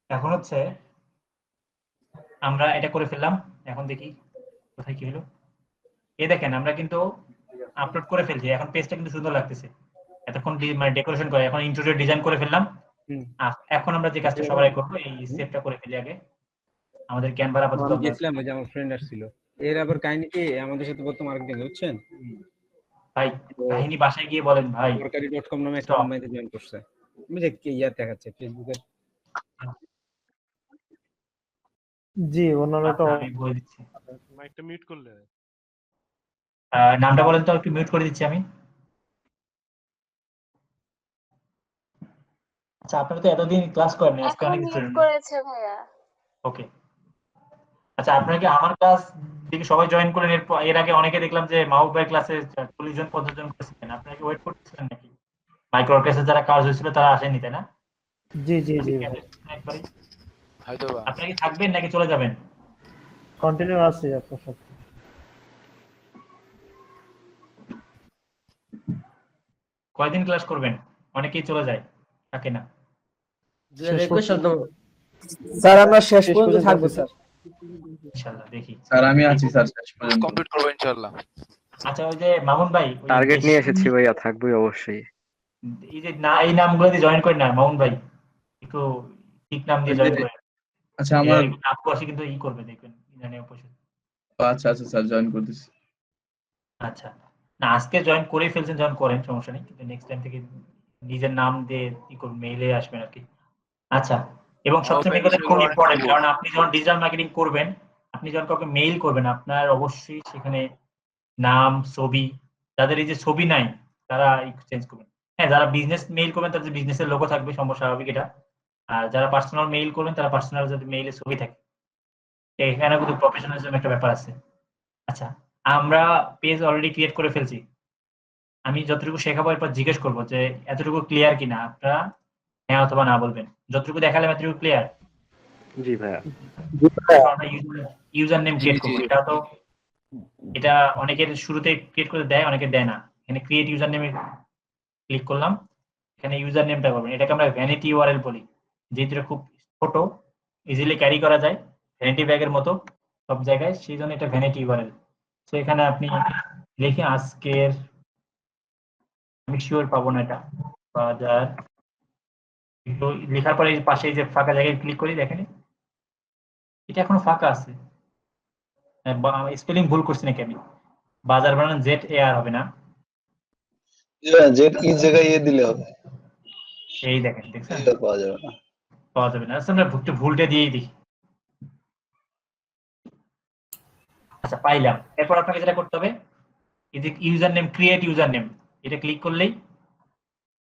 এখন হচ্ছে আমরা এটা করে ফেললাম, এখন দেখি কোথায় কি হলো। এই দেখেন আমরা কিন্তু আপলোড করে ফেলছি, এখন পেজটা কিন্তু সুন্দর লাগতেছে, এতক্ষণ মানে ডেকোরেশন করে, এখন ইন্টেরিয়র ডিজাইন করে ফেললাম। এখন আমরা যে কাজটা সবাই করবো, এই সেভটা করে ফেলি আগে, আমাদের ক্যানভার আপাতত আমি গেছিলাম, ওই যে আমার ফ্রেন্ড আসছিল, এর আবার কাহিনী কি আমাদের সাথে বর্তমান আরেকদিন, বুঝছেন ভাই, কাহিনী বাসায় গিয়ে বলেন ভাই। সরকারি.com নামে একটা অনলাইনে জয়েন করছে, আমি যে কি ইয়ার দেখাচ্ছে ফেসবুকে। জি, ওনারা তো আমি বলে দিচ্ছি, মাইকটা মিউট করলে। নামটা বলেন তো, একটু মিউট করে দিচ্ছি আমি। আচ্ছা, আপনারা তো এতদিন ক্লাস করেন, আজকে অনেক স্টুডেন্ট করেছে ভাইয়া। ওকে, আচ্ছা, আপনারা কি আমার ক্লাস দিকে সবাই জয়েন করেন? এর আগে অনেকে দেখলাম যে মাহবুব ভাই ক্লাসে 40 জন 50 জন করেছিলেন, আপনারা কি ওয়েট করতেছিলেন নাকি? মাইক্রো ক্লাসে যারা কাজ হয়েছিল তারা আসেননি, তাই না? জি জি জি একবারই হয়তো আপনারা কি থাকবেন নাকি চলে যাবেন? কন্টিনিউ আছে আপনার সাথে। কয়দিন ক্লাস করবেন? অনেকেই চলে যায়, থাকে না। স্যার আমরা শেষ পর্যন্ত থাকবো স্যার, ইনশাআল্লাহ, দেখি স্যার আমি আছি স্যার শেষ পর্যন্ত। কমপ্লিট করব ইনশাআল্লাহ। আচ্ছা, ওই যে মামুন ভাই, টার্গেট নিয়ে এসেছি ভাইয়া, থাকবোই অবশ্যই। এই যে না এই নামগুলো দিয়ে জয়েন করেন না মামুন ভাই, একটু ঠিক নাম দিয়ে জয়েন করেন। আচ্ছা আমার আপু আসে কিন্তু ই করবে দেখবেন জানি অবশ্যই। আচ্ছা আচ্ছা স্যার জয়েন করতেছি। আচ্ছা না আজকে জয়েন করে ফেলছেন, জয়েন করেন সমস্যা নেই, কিন্তু নেক্সট টাইম থেকে নিজের নাম দিয়ে ই করুন, মেইলে আসবেন আর কি। আচ্ছা এবং সবচেয়ে মেইন কথা খুব ইম্পর্টেন্ট, কারণ আপনি যখন ডিজিটাল মার্কেটিং করবেন, আপনি যখন কাউকে মেইল করবেন, আপনার অবশ্যই সেখানে নাম, ছবি, যাদের এই যে ছবি নাই তারা চেঞ্জ করবেন। হ্যাঁ, যারা বিজনেস মেইল করবেন তাদের বিজনেসের লোগো থাকবে, সমস্যা স্বাভাবিক এটা। আর যারা পার্সোনাল মেইল করবেন তারা পার্সোনাল যদি মেইলে ছবি থাকে, এখানে কিন্তু প্রফেশনালিজম একটা ব্যাপার আছে। আচ্ছা আমরা পেজ অলরেডি ক্রিয়েট করে ফেলছি, আমি যতটুকু শেখাবো এরপর জিজ্ঞেস করবো যে এতটুকু ক্লিয়ার কিনা, আপনারা হ্যাঁ অথবা না বলবেন। যতটুকু দেখালাম এতটুকু ক্লিয়ার? জি ভাইয়া। আমরা ইউজার নেম ক্রিয়েট করবো, এটা তো এটা অনেকের শুরুতে ক্রিয়েট করে দেয়, অনেকে দেয় না। এখানে ক্রিয়েট ইউজার নেমে ক্লিক করলাম, এখানে ইউজার নেমটা করবেন, এটাকে আমরা ভ্যানিটি ইউআরএল বলি, যেহেতু এটা খুব ছোট, ইজিলি ক্যারি করা যায়, ভ্যানিটি ব্যাগের মতো সব জায়গায়, সেই জন্য এটা ভ্যানিটি ইউআরএল। তো এখানে আপনি লিখে আজকের, আমি শিওর পাবো না এটা, বাজার, একটু লেখার পরে পাশে যে ফাঁকা জায়গায় ক্লিক করি, দেখেন এটা এখনো ফাঁকা আছে, স্পেলিং ভুল করছি নাকি আমি? বাজার বানান ZAR হবে না, জেড ই জায়গায় ইয়ে দিলে হবে, এই দেখেন, দেখছেন এটা পাওয়া যাবে না। পাওয়া যাবে না। আচ্ছা আমরা ভুলটা দিয়েই দিই। আচ্ছা পাইলাম। এরপর আপনাকে যেটা করতে হবে, এই যে user name, create user name, এটা ক্লিক করলেই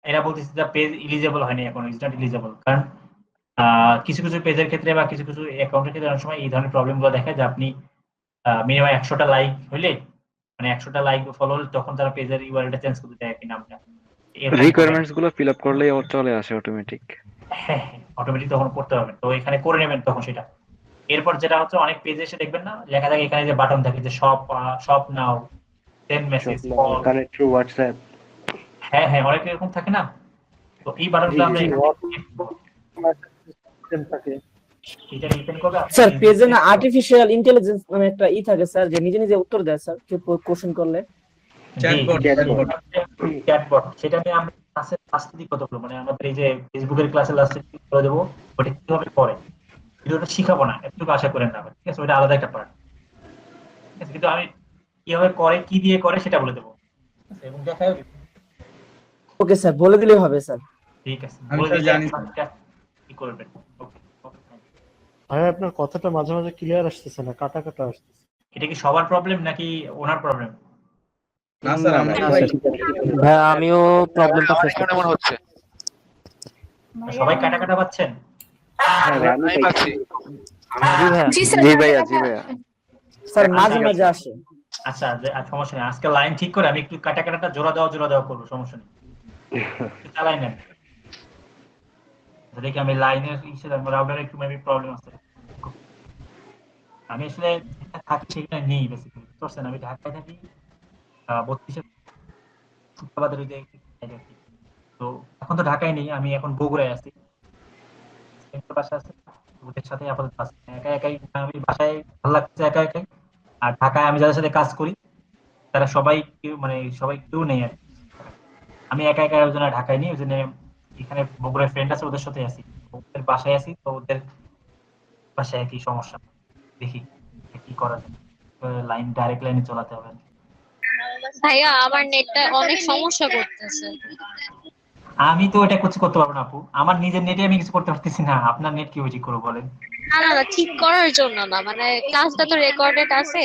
এরা বলতেছে যে পেজ এলিজিবল হয়নি, এখন ইজ নট এলিজিবল। কারণ কিছু কিছু পেজের ক্ষেত্রে বা কিছু কিছু অ্যাকাউন্টের ক্ষেত্রে অনেক সময় এই ধরনের প্রবলেমগুলো দেখায় যে আপনি মিনিমাম 100টা লাইক হইলে, মানে 100টা লাইক ফলো হলে তখন তারা পেজের ইউআরএলটা চেঞ্জ করতে দেয় কি নামটা। রিকোয়ারমেন্টস গুলো ফিল আপ করলেই ওর চলে আসে অটোমেটিক। হ্যাঁ অটোমেটিক তখন করতে পারবেন, তো এখানে করে নেবেন তখন সেটা। এরপর যেটা হচ্ছে অনেক পেজে এসে দেখবেন না লেখা থাকে এখানে যে বাটন থাকে যে শপ নাও, send message, connect through WhatsApp. হ্যাঁ হ্যাঁ অনেক এরকম থাকে না, তো এই বাটনটা আমরা এটা ডিপেন্ড করবে স্যার পেজে না আর্টিফিশিয়াল ইন্টেলিজেন্স নামে একটা ই থাকে স্যার, যে নিজে নিজে উত্তর দেয় স্যার কেউ কোশ্চেন করলে। চ্যাটবট, সেটা নিয়ে আমরা ক্লাসের লাস্টের দিকে কতগুলো, মানে আমাদের এই যে ফেসবুকের ক্লাসের লাস্টে করে দেবো, ওটা কিভাবে করে, কিন্তু ওটা শিখাবো না, এতটুকু আশা করেন না, ঠিক আছে? ওটা আলাদা একটা পার্ট, ঠিক আছে? কিন্তু আমি কিভাবে করে, কি দিয়ে করে সেটা বলে দেবো, এবং দেখাও। ওকে স্যার, বলে দিলেই হবে স্যার। ঠিক আছে, আমি বলে স্যার দিলে জানি। কি করবেন। ওকে ভাই আপনার কথাটা মাঝে মাঝে ক্লিয়ার আসতেছে না, কাটা কাটা আসতেছে। এটা কি সবার প্রবলেম নাকি ওনার প্রবলেম? না স্যার আমরা ভাই আমিও প্রবলেমটা ফেস এখানে মনে হচ্ছে সবাই কাটা কাটা পাচ্ছেন? আমি পাচ্ছি। জি ভাইয়া জি ভাইয়া। স্যার মাঝে মাঝে আসে। আচ্ছা সমস্যা নেই, আজকে লাইন ঠিক করে আমি একটু কাটা কাটাটা জোড়া দেওয়া করবো, সমস্যা নেই, চালাই নেন। দেখি আমি লাইনের রাউটারে একটু মেবি প্রবলেম আছে। আমি আসলে থাকি সেখানে নেই বেসিক্যালি, বুঝতে পারছেন? আমি ঢাকায় থাকি 32 শুক্রবারের ওই যে, তো এখন তো ঢাকায় নেই, আমি এখন বগুড়ায় আছি, বাসা আছে, ওদের সাথে আপাতত আছি একা একাই। আমি বাসায় ভালো লাগছে একা একাই, আর ঢাকায় আমি যাদের সাথে কাজ করি তারা সবাই কেউ নেই আর আমি একা একা, ওই জন্য ঢাকায় নেই, ওই জন্য এখানে বগুড়ার ফ্রেন্ড আছে ওদের সাথে আছি, ওদের বাসায় আছি, তো ওদের বাসায় একই সমস্যা, দেখি কি করা যায়, লাইন ডাইরেক্ট লাইনে চালাতে হবে। ভাইয়া আমার নেটটা অনেক সমস্যা করতেছে। আমি তো এটা করতে পারবো না আপু, আমার নিজের নেটে আমি কিছু করতে পারতেছি না, আপনার নেট কিভাবে ঠিক করবো বলেন? না ঠিক করার জন্য না, মানে ক্লাসটা তো রেকর্ডেড আছে,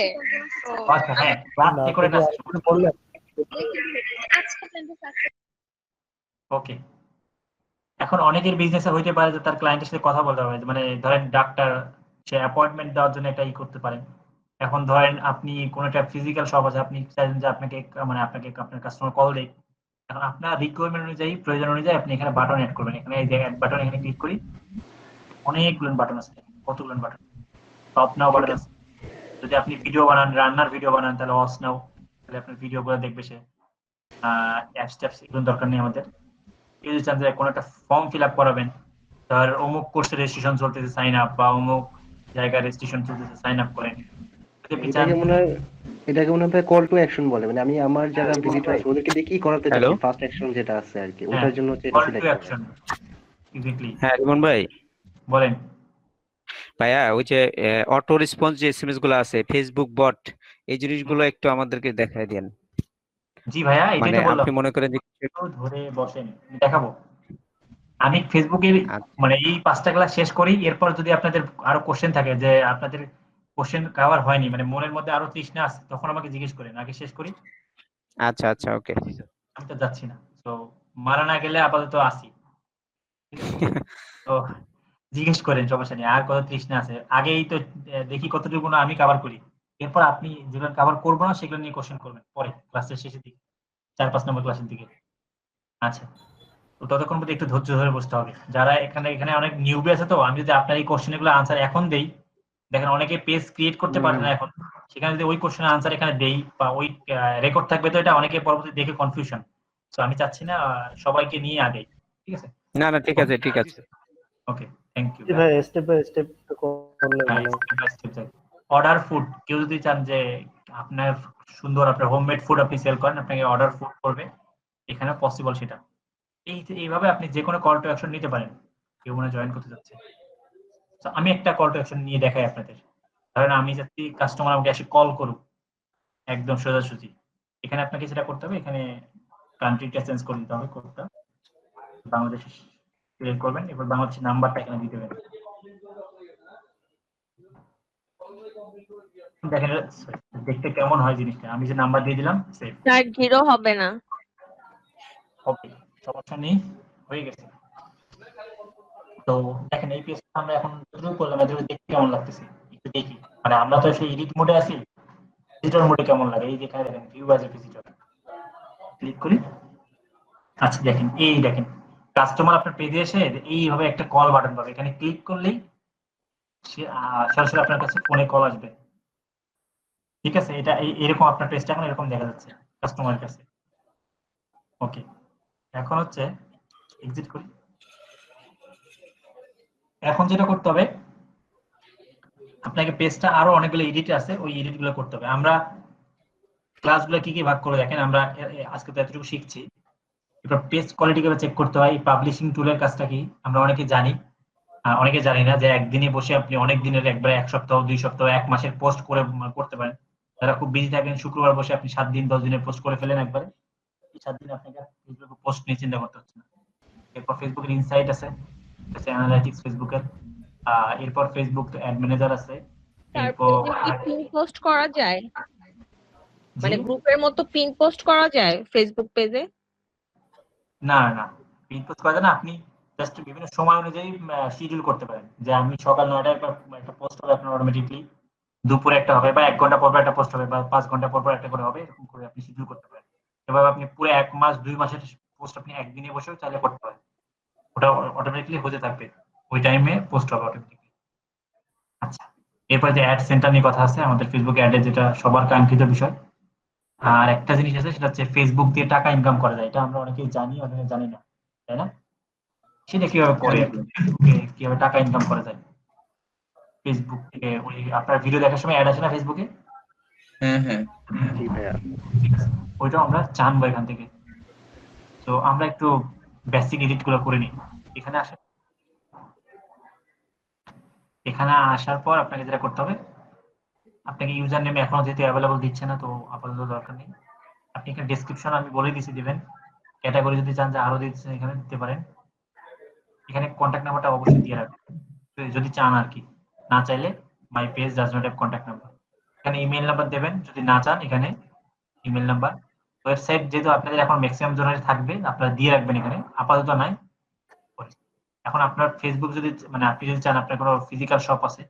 তো আচ্ছা হ্যাঁ ক্লাস রেকর্ডেড আছে, ওকে। এখন অনেকের বিজনেসে হইতে পারে যে তার ক্লায়েন্টের সাথে কথা বলতে হবে, মানে ধরেন ডাক্তার, সে অ্যাপয়েন্টমেন্ট দেওয়ার জন্য এটা করতে পারেন। এখন ধরেন আপনি কোন একটা ফিজিক্যাল শপ আছে, আপনি চাইছেন যে আপনাকে আপনার কাস্টমার কল দেয়, এখন আপনার রিকোয়ারমেন্ট অনুযায়ী, প্রয়োজন অনুযায়ী আপনি এখানে বাটন অ্যাড করবেন। এখানে এই যে অ্যাড বাটন, এখানে ক্লিক করি, অনেকগুলো বাটন আছে, কতগুলো বাটন, টপ নাও বাটন আছে। যদি আপনি ভিডিও বানান, রান্নার ভিডিও বানান, তাহলে অস নাও, তাহলে আপনার ভিডিও গুলো দেখবে সে। অ্যাপস এগুলো দরকার নেই আমাদের। যদি চান যে কোনো একটা ফর্ম ফিল আপ করাবেন, ধর অমুক কোর্সের রেজিস্ট্রেশন চলতেছে সাইন আপ, বা অমুক জায়গায় রেজিস্ট্রেশন চলতেছে সাইন আপ করেন, যদি আপনি চান এটাকে মনে হয় কল টু অ্যাকশন বলে, মানে আমি আমার যারা ভিজিটর আছে ওদেরকে দিয়ে কি করাতে চাচ্ছি, ফার্স্ট অ্যাকশন যেটা আছে আর কি, ওটার জন্য হচ্ছে এটা কল টু সিলেক্ট করা। Action exactly. হ্যাঁ রিমন ভাই, বলেন। ভাইয়া ওই যে অটো রেসপন্স যে এসএমএস গুলো আছে, ফেসবুক বট, এই জিনিসগুলো একটু আমাদেরকে দেখায় দেন। জি ভাইয়া, এটাই মানে তো বললাম, আপনি মনে করেন যে একটু ধরে বসেন, আমি দেখাবো। আমি ফেসবুকে মানে এই 5টা ক্লাস শেষ করি, এরপর যদি আপনাদের আরো কোশ্চেন থাকে যে আপনাদের কোশ্চেন কভার হয়নি, মানে মনের মধ্যে আরো তৃষ্ণা আছে, তখন আমাকে জিজ্ঞেস করেন, আগে শেষ করি। আচ্ছা আচ্ছা ওকে। আমি তো যাচ্ছি না, তো মারা না গেলে আপাতত আসি, ঠিক আছে? তো জিজ্ঞেস করেন, সমস্যা নেই। আর কত তৃষ্ণা আছে আগেই তো দেখি কতটুকু না আমি কভার করি, এরপর আপনি যেগুলো কভার করবো না সেগুলো নিয়ে কোশ্চেন করবেন পরে ক্লাসের শেষের দিকে, 4-5 নম্বর ক্লাসের দিকে। আচ্ছা, তো ততক্ষণ পর্যন্ত একটু ধৈর্য ধরে বসতে হবে। যারা এখানে অনেক নিউবি আছে, তো আমি যদি আপনার এই কোশ্চেনগুলো আনসার এখন দেই, দেখেন অনেকে পেজ ক্রিয়েট করতে পারে না এখন, সেখানে যদি ওই কোশ্চেনের আনসার এখানে দেই বা ওই রেকর্ড থাকবে, তো এটা অনেকে পরবর্তী দেখে কনফিউশন। তো আমি চাচ্ছি না সবাইকে নিয়ে আগে, ঠিক আছে? না না ঠিক আছে ঠিক আছে। ওকে, থ্যাংক ইউ। ভাই স্টেপ বাই স্টেপ করলে ভালো। অর্ডার ফুড, কেউ যদি চান যে আপনার সুন্দর আপনার হোমমেড ফুড আপনি সেল করেন, আপনাকে অর্ডার ফুড করবে, এখানে পসিবল সেটা। এইভাবে আপনি যে কোনো কল টু অ্যাকশন নিতে পারেন। কেউ মনে জয়েন করতে যাচ্ছে, তো আমি একটা কল টু অ্যাকশন নিয়ে দেখাই আপনাদের। ধরেন আমি চাচ্ছি কাস্টমার আমাকে এসে কল করুক একদম সোজাসুজি, এখানে আপনাকে সেটা করতে হবে, এখানে কান্ট্রিটা চেঞ্জ করে দিতে হবে, কোডটা বাংলাদেশ সিলেক্ট করবেন, এবার বাংলাদেশের নাম্বারটা এখানে দিতে হবে। দেখেন দেখতে কেমন হয় জিনিসটা, আমি যে নাম্বার দিয়ে দিলাম সেভ স্যার জিরো হবে না। ওকে, সমস্যা নেই, হয়ে গেছে। তো দেখেন এই পেজটা আমরা এখন শুরু করলাম, এদের দেখতে কেমন লাগতেছে একটু দেখি। মানে আমরা তো সেই এডিট মোডে আছি, ভিজিটর মোডে কেমন লাগে এই যেখানে দেখেন view as a visitor click করি। আচ্ছা দেখেন, এই দেখেন কাস্টমার আপনার পেজে এসে এইভাবে একটা কল বাটন পাবে, এখানে ক্লিক করলেই সরাসরি আপনার কাছে ফোনে কল আসবে, ঠিক আছে? এটা এরকম আপনার পেজটা এখন এরকম দেখা যাচ্ছে কাস্টমারের কাছে। ওকে, এখন হচ্ছে এক্সিট করি। এখন যেটা করতে হবে, আপনাকে পেজটা আরো অনেকগুলো এডিট আছে, ওই এডিট গুলো করতে হবে। আমরা ক্লাসগুলো কি কি ভাগ করে দেখেন, আমরা আজকে তো এতটুকু শিখছি। এবার পেজ কোয়ালিটি কিভাবে চেক করতে হয়, পাবলিশিং টুলের কাজটা কি আমরা অনেকে জানি, অনেকে জানি না যে একদিনে বসে আপনি অনেক দিনের একবারে 1 সপ্তাহ 2 সপ্তাহ 1 মাসের পোস্ট করে করতে পারেন। যারা খুব বিজি থাকেন, শুক্রবার বসে আপনি 7 দিন 10 দিনের পোস্ট করে ফেলেন একবারে, এই 7 দিন আপনাকে ফেসবুকে পোস্ট নিয়ে চিন্তা করতে হচ্ছে না। এরপর ফেসবুকের ইনসাইট আছে, অ্যানালাইটিক্স ফেসবুকের, এরপর ফেসবুক অ্যাড ম্যানেজার আছে, এরপর পিন পোস্ট করা যায়, মানে গ্রুপের মতো পিন পোস্ট করা যায় ফেসবুক পেজে? না না, পিন পোস্ট করা যায় না, আপনি জাস্ট বিভিন্ন সময় অনুযায়ী শিডিউল করতে পারেন, যে আমি সকাল 9টায় একটা পোস্ট হবে আপনার অটোমেটিকলি, দুপুরে একটা হবে, বা 1 ঘন্টা পর পর একটা পোস্ট হবে, বা 5 ঘন্টা পর পর একটা করে হবে, এরকম করে আপনি শিডিউল করতে পারেন। এভাবে আপনি পুরো 1 মাস 2 মাসের পোস্ট আপনি একদিনে বসেও চাইলে করতে পারেন, ওটা অটোমেটিকলি হতে থাকবে, ওই টাইমে পোস্ট হবে অটোমেটিকলি। আচ্ছা, এরপর যে অ্যাড সেন্টার নিয়ে কথা আছে আমাদের ফেসবুক অ্যাডে, যেটা সবার কাঙ্ক্ষিত বিষয়। আর একটা জিনিস আছে, সেটা হচ্ছে ফেসবুক দিয়ে টাকা ইনকাম করা যায়, এটা আমরা অনেকেই জানি, অনেকে জানি না, তাই না? সেটা কিভাবে করে, ফেসবুকে কিভাবে টাকা ইনকাম করা যায়। ফেসবুক থেকে ওই আপনার ভিডিও দেখার সময় অ্যাড আসে না ফেসবুকে? হ্যাঁ হ্যাঁ, জি ভাইয়া। ঠিক আছে, ওইটা আমরা জানবো এখান থেকে। তো আমরা একটু বেসিক এডিট গুলো করে নিই। এখানে আসেন, এখানে আসার পর আপনাকে যেটা করতে হবে, আপনাকে ইউজার নেম এখনো যেহেতু অ্যাভেলেবল দিচ্ছে না, তো আপাতত দরকার নেই। আপনি এখানে ডেসক্রিপশন আমি বলে দিয়েছি দিবেন, ক্যাটাগরি যদি চান যে আরো দিচ্ছেন এখানে দিতে পারেন। এখানে কন্ট্যাক্ট নাম্বারটা অবশ্যই দিয়ে রাখবেন যদি চান আর কি, না চাইলে my page does not have contact number. এখানে ইমেল নাম্বার দেবেন যদি না চান, এখানে ইমেল নাম্বার। ওয়েবসাইট যেহেতু আপনাদের এখন ম্যাক্সিমাম জনের থাকবে, আপনারা দিয়ে রাখবেন এখানে, আপাতত নাই। এখন আপনার ফেসবুক যদি মানে আপনি যদি চান আপনার কোনো ফিজিক্যাল শপ আছে,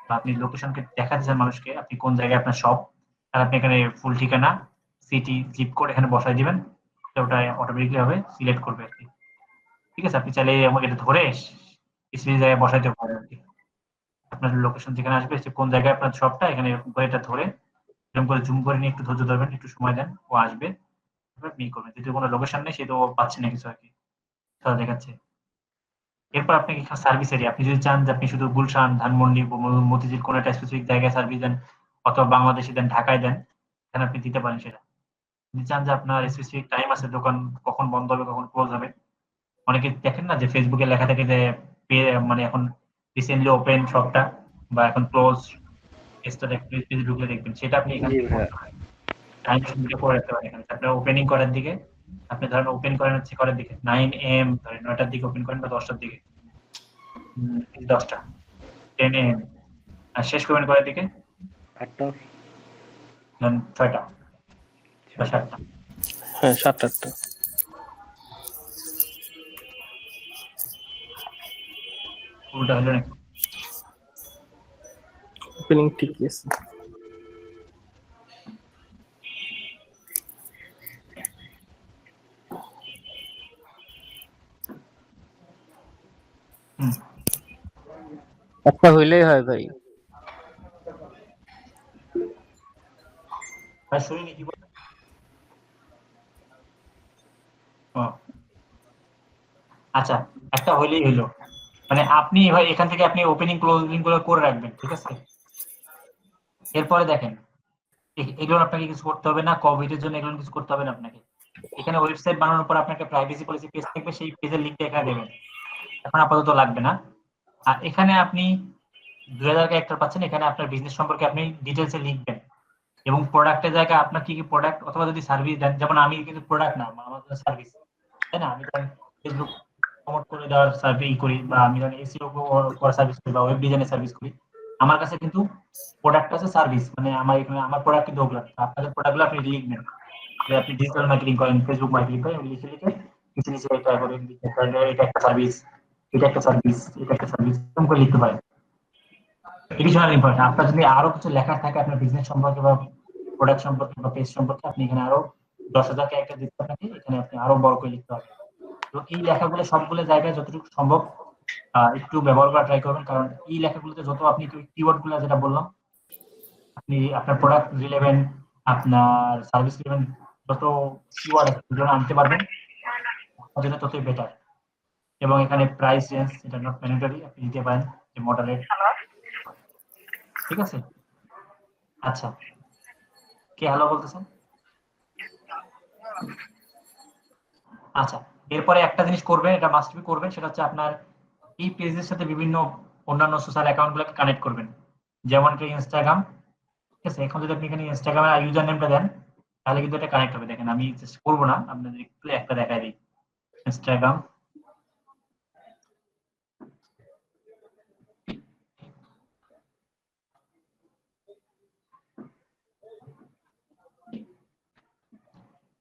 বা আপনি লোকেশনকে দেখাতে চান মানুষকে আপনি কোন জায়গায় আপনার শপ, তাহলে আপনি এখানে ফুল ঠিকানা, সিটি, জিপ কোড এখানে বসাই দিবেন, ওটা অটোমেটিকলি হবে সিলেক্ট করবে আর কি। ঠিক আছে, আপনি চাইলে আমাকে এটা ধরে স্পেসিফিক জায়গায় বসাইতে পারেন আর কি। আপনার লোকেশন যেখানে আসবে, কোন জায়গায় আপনার শপটা, এখানে এরকম করে এটা ধরে এরকম করে জুম করে নিয়ে একটু ধৈর্য ধরবেন, একটু সময় দেন, ও আসবে, আপনি করবেন। যদি কোনো লোকেশন নেই, সে তো পাচ্ছে না কিছু আর কি, তাহলে দেখাচ্ছে। এরপর আপনি সার্ভিস এরিয়া, আপনি যদি চান যে আপনি শুধু গুলশান, ধানমন্ডি, মতিঝিল কোনো একটা স্পেসিফিক জায়গায় সার্ভিস দেন, অথবা বাংলাদেশে দেন, ঢাকায় দেন, এখানে আপনি দিতে পারেন সেটা। যদি চান যে আপনার স্পেসিফিক টাইম আছে দোকান কখন বন্ধ হবে কখন ক্লোজ হবে, অনেকে দেখেন না যে ফেসবুকে লেখা থাকে যে মানে এখন রিসেন্টলি ওপেন শপটা বা এখন ক্লোজ, পেজে ঢুকলে দেখবেন সেটা আপনি এখান জি থেকে ভাইয়া। করতে পারেন। টাইম শুরু করে রাখতে পারেন এখানে। আপনার ওপেনিং করার দিকে আপনি ধরেন ওপেন করেন হচ্ছে করার দিকে 9 AM, ধরেন 9টার দিকে ওপেন করেন বা 10টার দিকে, 10টা 10 AM, আর শেষ করবেন করার দিকে 8টা। ধরেন 6টা বা 7টা। হ্যাঁ 7-8টা। উল্টা হলো নাকি? ওপেনিং ঠিকই আছে। হুম, একটা হইলেই হয় ভাই। ভাই শুনিনি কি বললেন? ও আচ্ছা, একটা হইলেই হইলো, মানে আপনি ভাই এখান থেকে আপনি ওপেনিং ক্লোজিং গুলো করে রাখবেন, ঠিক আছে? এরপরে দেখেন এগুলো আপনাকে কিছু করতে হবে না, কোভিড এর জন্য এগুলো কিছু করতে হবে না আপনাকে। এখানে ওয়েবসাইট বানানোর পর আপনাকে প্রাইভেসি পলিসি পেজ থাকবে, সেই পেজের লিংকটা এখানে দেবেন, এখন আপাতত লাগবে না। আর এখানে আপনি 2000 ক্যারেক্টার পাচ্ছেন, এখানে আপনার বিজনেস সম্পর্কে আপনি ডিটেলসে লিখবেন এবং প্রোডাক্টের জায়গায় আপনার কি কি প্রোডাক্ট অথবা যদি সার্ভিস দেন, যেমন আমি কিন্তু প্রোডাক্ট না, আমার সার্ভিস, তাই না? আমি ধরেন ফেসবুক প্রমোট করে দেওয়ার সার্ভিস করি, বা আমি ধরেন এসইও করার সার্ভিস করি, বা ওয়েব ডিজাইনের সার্ভিস করি। আমার কাছে কিন্তু প্রোডাক্ট আছে, সার্ভিস, মানে আমার এখানে আমার প্রোডাক্ট কিন্তু ওগুলো। আপনাদের প্রোডাক্টগুলো আপনি লিখবেন যে আপনি ডিজিটাল মার্কেটিং করেন, ফেসবুক মার্কেটিং করেন, লিখে লিখে নিচে নিচে এটা করেন, এটা একটা সার্ভিস, এটা একটা সার্ভিস, এটা একটা সার্ভিস, এরকম করে লিখতে পারেন। এডিশনাল ইনফরমেশন আপনার যদি আরো কিছু লেখা থাকে আপনার বিজনেস সম্পর্কে বা প্রোডাক্ট সম্পর্কে বা পেজ সম্পর্কে, আপনি এখানে আরো 10,000 ক্যারেক্টার দিতে আপনাকে, এখানে আপনি আরো বড় করে লিখতে হবে। তো এই লেখাগুলো সবগুলো জায়গায় যতটুকু সম্ভব একটু ব্যবহার করা ট্রাই করবেন, কারণ এই লেখাগুলোতে যত আপনি কিওয়ার্ড গুলো যেটা বললাম, আপনি আপনার প্রোডাক্ট রিলেভেন্ট, আপনার সার্ভিস রিলেভেন্ট যত কিওয়ার্ড আছে সেগুলো আনতে পারবেন, আপনার জন্য ততই বেটার। এবং এখানে প্রাইস রেঞ্জ, এটা নট ম্যান্ডেটরি, আপনি দিতে পারেন যে মডারেট, ঠিক আছে? আচ্ছা, কে হ্যালো বলতেছেন? আচ্ছা, এরপরে একটা জিনিস করবেন, এটা মাস্ট বি করবেন, সেটা হচ্ছে আপনার এই পেজের সাথে বিভিন্ন অন্যান্য সোশ্যাল অ্যাকাউন্টগুলোকে কানেক্ট করবেন, যেমন কি ইনস্টাগ্রাম, ঠিক আছে? এখন যদি আপনি এখানে ইনস্টাগ্রামের ইউজার নেমটা দেন তাহলে কিন্তু এটা কানেক্ট হবে। দেখেন আমি জাস্ট করবো না, আপনাদের একটু একটা দেখাই দিই। ইনস্টাগ্রাম,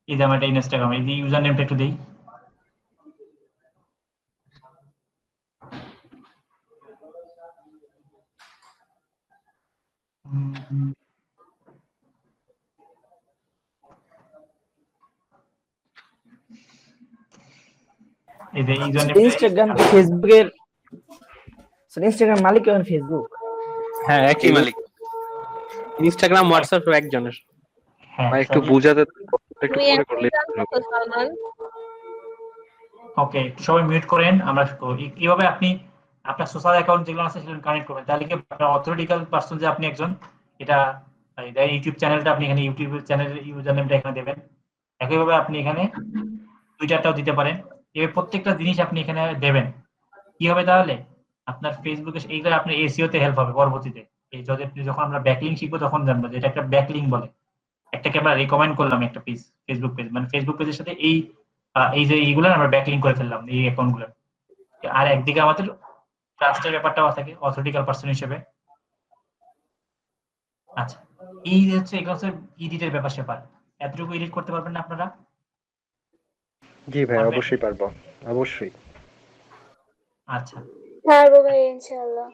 এই যে আমার এটা ইনস্টাগ্রাম, এই যে ইউজার নেমটা একটু দেই। এই যে ইউজার নেমটা, ইনস্টাগ্রাম কি ফেসবুকের, ইনস্টাগ্রাম মালিক কেমন ফেসবুক? হ্যাঁ একই মালিক। ইনস্টাগ্রাম হোয়াটসঅ্যাপ একজনের। হ্যাঁ ভাই একটু বুঝাতে একটু তুমি পরে এখন করলে জানো তো সালমান? ওকে, সবাই মিউট করেন। আমরা কিভাবে আপনি আপনার সোশ্যাল অ্যাকাউন্ট যেগুলো আছে সেগুলো কানেক্ট করবেন, তাহলে কি আপনার অথরিটিক্যাল পারসন যে আপনি একজন, এটা ইউটিউব চ্যানেলটা আপনি এখানে ইউটিউব চ্যানেলের ইউজার নেমটা এখানে দেবেন। একইভাবে আপনি এখানে টুইটারটাও দিতে পারেন। এবার প্রত্যেকটা জিনিস আপনি এখানে দেবেন। কি হবে তাহলে আপনার ফেসবুকে এইগুলো আপনার এসইও তে হেল্প হবে পরবর্তীতে। এই যখন আমরা ব্যাকলিংক শিখবো তখন জানবো যে এটা একটা ব্যাকলিংক বলে। একটাকে আমরা রিকমেন্ড করলাম একটা পেজ, ফেসবুক পেজ, মানে ফেসবুক পেজের সাথে এই যে এইগুলো আমরা ব্যাকলিংক করে ফেললাম এই অ্যাকাউন্টগুলো। আর একদিকে আমাদের ট্রাস্টের ব্যাপারটাও থাকে অথরিটিক্যাল পারসন হিসেবে। আচ্ছা, এই যে হচ্ছে এগুলো হচ্ছে এডিটের ব্যাপার স্যাপার। এতটুকু এডিট করতে পারবেন না আপনারা? জি ভাই, পারবেন? অবশ্যই পারবো, অবশ্যই। আচ্ছা, পারবো ভাই ইনশাআল্লাহ।